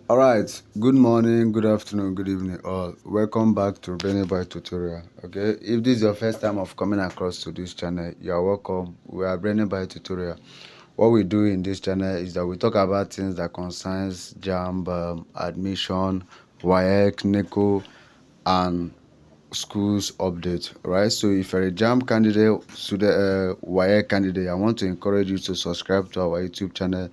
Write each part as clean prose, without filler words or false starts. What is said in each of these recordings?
All right, good morning, good afternoon, good evening all. Welcome back to Brainybite tutorial. Okay, if this is your first time of coming across to this channel, you are welcome. We are Brainybite tutorial. What we do in this channel is that we talk about things that concerns Jamb, admission, WAEC, NECO, and schools update. Right, so if you're a Jamb candidate, student, WAEC candidate, I want to encourage you to subscribe to our YouTube channel,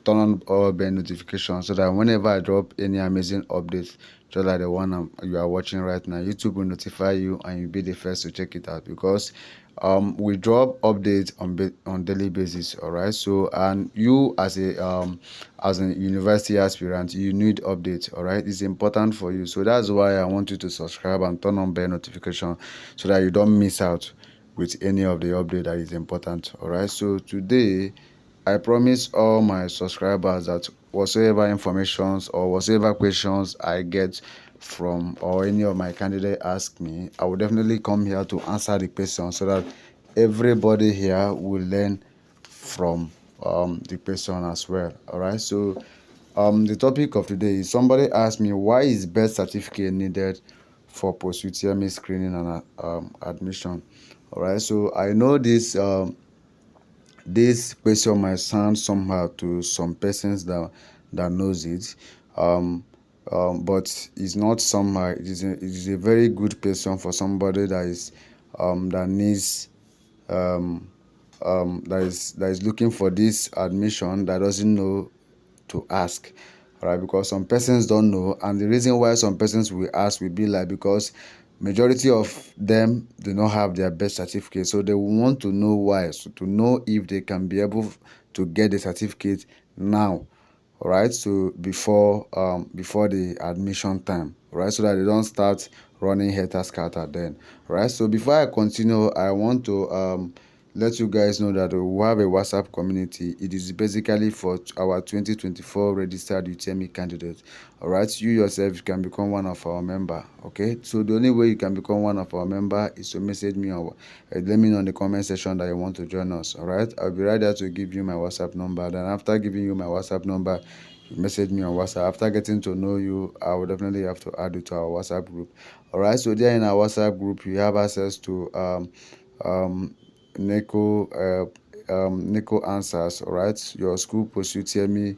turn on all bell notifications so that whenever I drop any amazing updates, just like the one you are watching right now, YouTube will notify you and you'll be the first to check it out, because we drop updates on daily basis. All right, so and you as a university aspirant, you need updates. All right, it's important for you, so that's why I want you to subscribe and turn on bell notification so that you don't miss out with any of the update that is important. All right, so today I promise all my subscribers that whatsoever informations or whatsoever questions I get from or any of my candidate ask me, I will definitely come here to answer the question so that everybody here will learn from the question as well. All right, so the topic of today is, somebody asked me, why is birth certificate needed for post-UTME screening and admission? All right, so I know this question might sound somehow to some persons that knows it, but it's not somehow. It is a very good question for somebody that is that needs that is looking for this admission, that doesn't know to ask. All right, because some persons don't know, and the reason why some persons will ask will be like, because majority of them do not have their birth certificate, so they will want to know why, so to know if they can be able to get the certificate now. All right, so before the admission time, all right, so that they don't start running helter skelter then. All right, so before I continue, I want to let you guys know that we have a WhatsApp community. It is basically for our 2024 registered UTME candidates. All right, you yourself can become one of our member. Okay, so the only way you can become one of our member is to message me or let me know in the comment section that you want to join us. All right, I'll be right there to give you my WhatsApp number. Then after giving you my WhatsApp number, you message me on WhatsApp. After getting to know you, I will definitely have to add you to our WhatsApp group. All right, so there in our WhatsApp group, you have access to um NECO NECO answers. All right, your school post UTME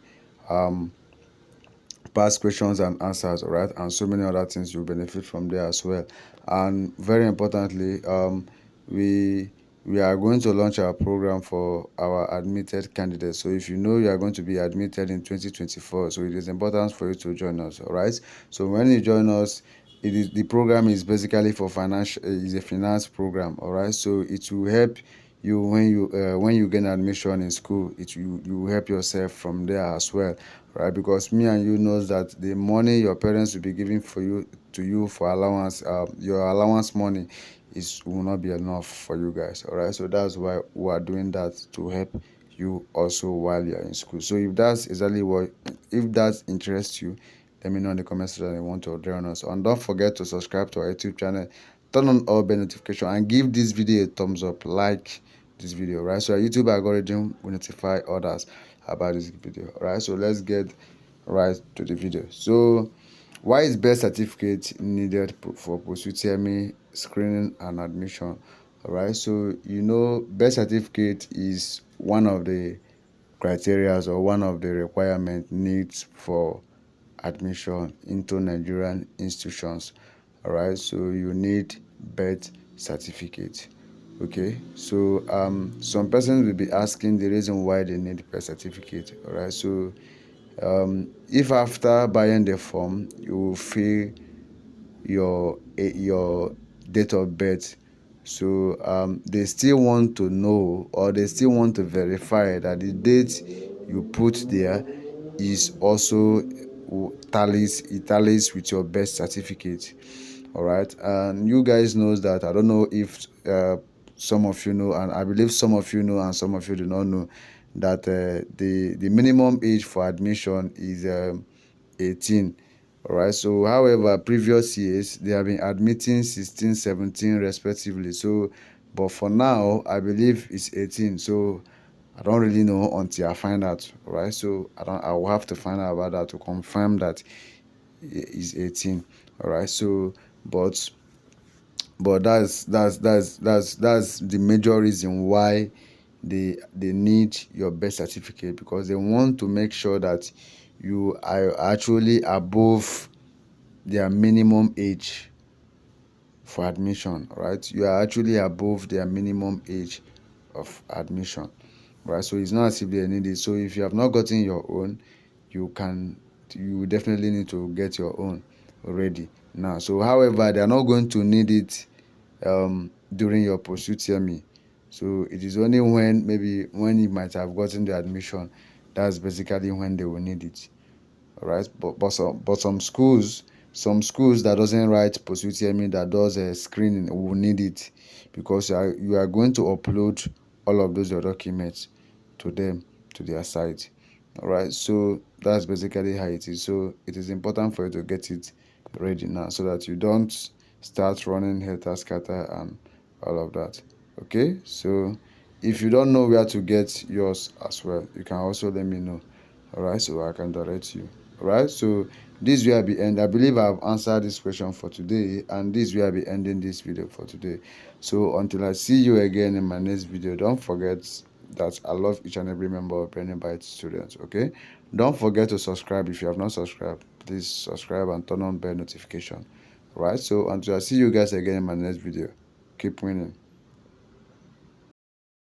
past questions and answers. All right, and so many other things you benefit from there as well. And very importantly, we we are going to launch our program for our admitted candidates. So if you know you are going to be admitted in 2024, so it is important for you to join us. All right, so when you join us, the program is basically for financial, is a finance program. All right, so it will help you when you gain admission in school. You will help yourself from there as well, right? Because me and you knows that the money your parents will be giving to you for allowance, your allowance money will not be enough for you guys. All right, so that's why we are doing that, to help you also while you're in school. So if that interests you, let me know in the comment section that you want to join us. And don't forget to subscribe to our YouTube channel, turn on all bell notification, and give this video a thumbs up, like this video, right? So our YouTube algorithm will notify others about this video. All right, so let's get right to the video. So why is birth certificate needed for post-UTME screening and admission? All right, so birth certificate is one of the criteria or one of the requirement needs for admission into Nigerian institutions. All right, so you need birth certificate. Okay, so some persons will be asking the reason why they need birth certificate. All right, so if after buying the form you will fill your date of birth, so they still want to know, or they still want to verify that the date you put there is also tallies with your birth certificate. All right, and you guys knows that, I don't know if some of you know, and I believe some of you know and some of you do not know, that the minimum age for admission is 18. All right, so however, previous years they have been admitting 16, 17 respectively. So but for now I believe it's 18. So I don't really know until I find out, right? So I will have to find out about that to confirm that is 18. All right. So but that's the major reason why they need your birth certificate, because they want to make sure that you are actually above their minimum age for admission. Right, you are actually above their minimum age of admission. Right, so it's not as if they need it. So if you have not gotten your own, you definitely need to get your own already now. So however, they are not going to need it during your post-UTME. So it is only when you might have gotten the admission, that's basically when they will need it. All right, but some schools that doesn't write post-UTME, that does a screening, will need it, because you are going to upload all of those your documents to them, to their site. All right, so that's basically how it is. So it is important for you to get it ready now, so that you don't start running helter scatter and all of that. Okay, so if you don't know where to get yours as well, you can also let me know. All right, so I can direct you. All right, so this will be end. I believe I've answered this question for today, and this will be ending this video for today. So until I see you again in my next video, don't forget that I love each and every member of Brainybite students. Okay, don't forget to subscribe. If you have not subscribed, please subscribe and turn on bell notification. All right, so until I see you guys again in my next video, keep winning.